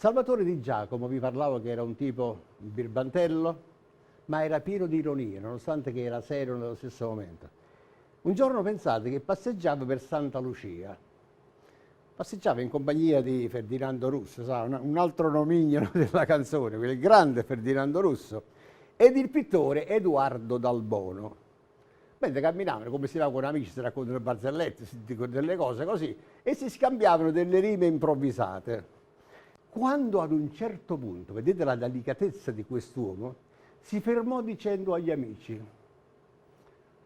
Salvatore Di Giacomo, vi parlavo che era un tipo birbantello, ma era pieno di ironia, nonostante che era serio nello stesso momento. Un giorno pensate che passeggiava per Santa Lucia, passeggiava in compagnia di Ferdinando Russo, sa, un altro nomignolo della canzone, quel grande Ferdinando Russo, ed il pittore Edoardo Dal Bono. Mentre camminavano, come si va con amici, si raccontano barzellette, si dicono delle cose così, e si scambiavano delle rime improvvisate. Quando ad un certo punto, vedete la delicatezza di quest'uomo, si fermò dicendo agli amici: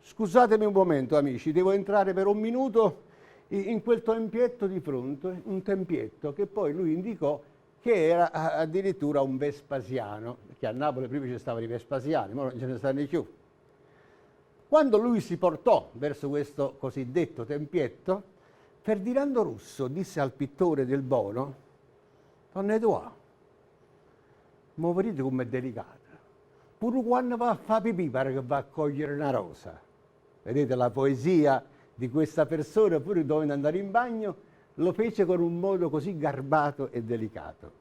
scusatemi un momento amici, devo entrare per un minuto in quel tempietto di fronte, un tempietto che poi lui indicò che era addirittura un Vespasiano, perché a Napoli prima ci stavano i Vespasiani, ma non ce ne stanno più. Quando lui si portò verso questo cosiddetto tempietto, Ferdinando Russo disse al pittore Del Bono: Don Edoardo, ma vedete com'è delicata. Pure quando va a fare pipì pare che va a cogliere una rosa. Vedete la poesia di questa persona, pure dovendo andare in bagno, lo fece con un modo così garbato e delicato.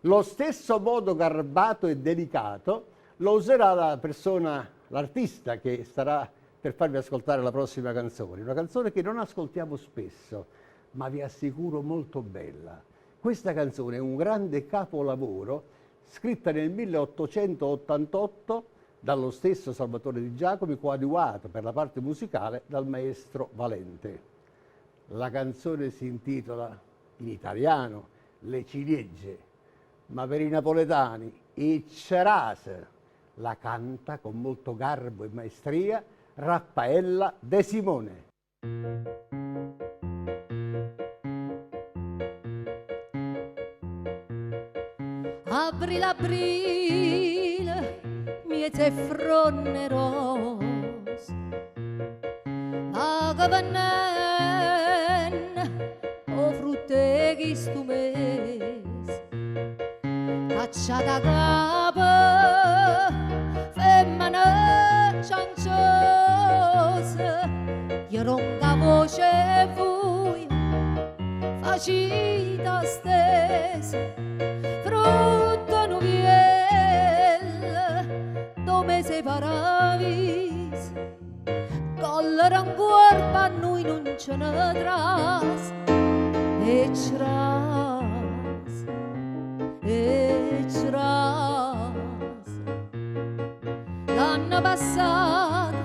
Lo stesso modo garbato e delicato lo userà la persona, l'artista che starà per farvi ascoltare la prossima canzone. Una canzone che non ascoltiamo spesso, ma vi assicuro molto bella. Questa canzone è un grande capolavoro, scritta nel 1888 dallo stesso Salvatore Di Giacomo, coadiuvato per la parte musicale dal maestro Valente. La canzone si intitola in italiano Le ciliegie, ma per i napoletani i cerase. La canta con molto garbo e maestria Raffaella De Simone. April, aprile, miete fronneros, agavanen, o frutte chistumes, cacciata capa, femmina cianciosa, ieronga voce vui, facita stesa, frutto nubiel, dove separavis, collera ancora pa noi non ce ne tras, e tras, e tras. L'anno passato,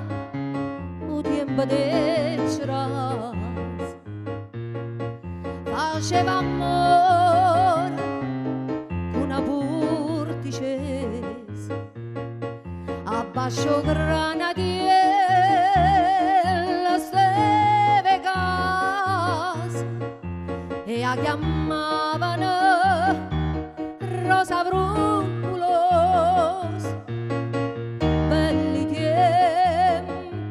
o tempo de tras, faceva amore una porticese, abbascio granatiera steve gas, e la chiamavano Rosa Bruculos. Belli tempi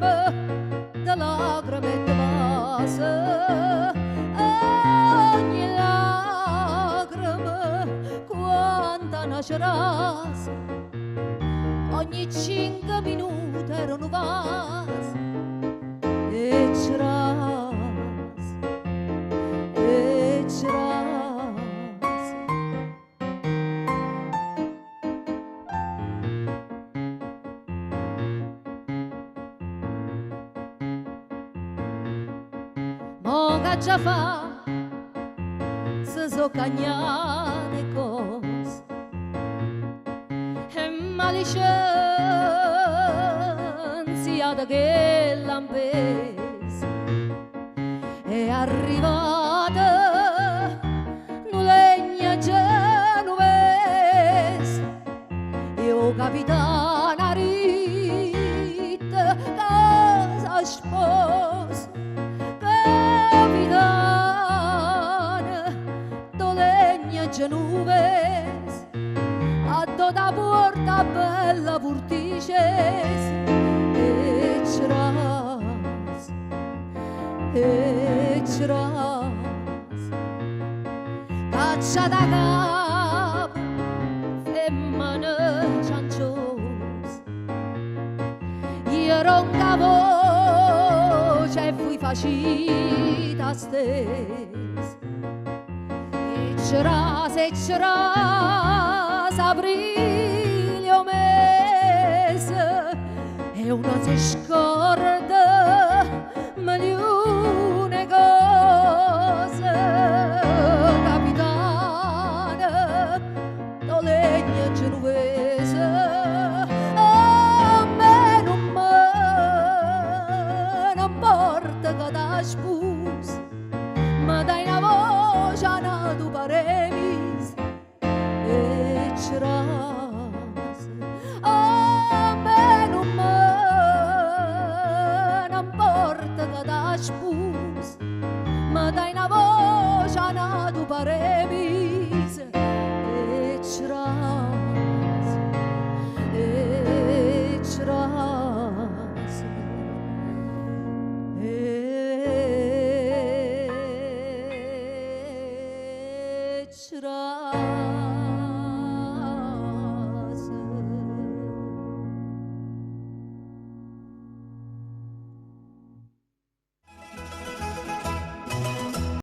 da lacrime e di vase, ogni lacrima quanta nasceras, ogni 5 minuti era un vas, e c'ras, e c'ras. Mo che già fa, se so cagnate cose, e malicenziata che l'ampesa, è arrivata una legna genovese, e o capitana Rita casa sposa, capitana do legna genovese, a da porta bella porticese, e c'ras, e c'ras, caccia da capo, femmina cianciosa, io ronca voce e fui facita stesa, e c'era aprile o mese e uno si scorda, me li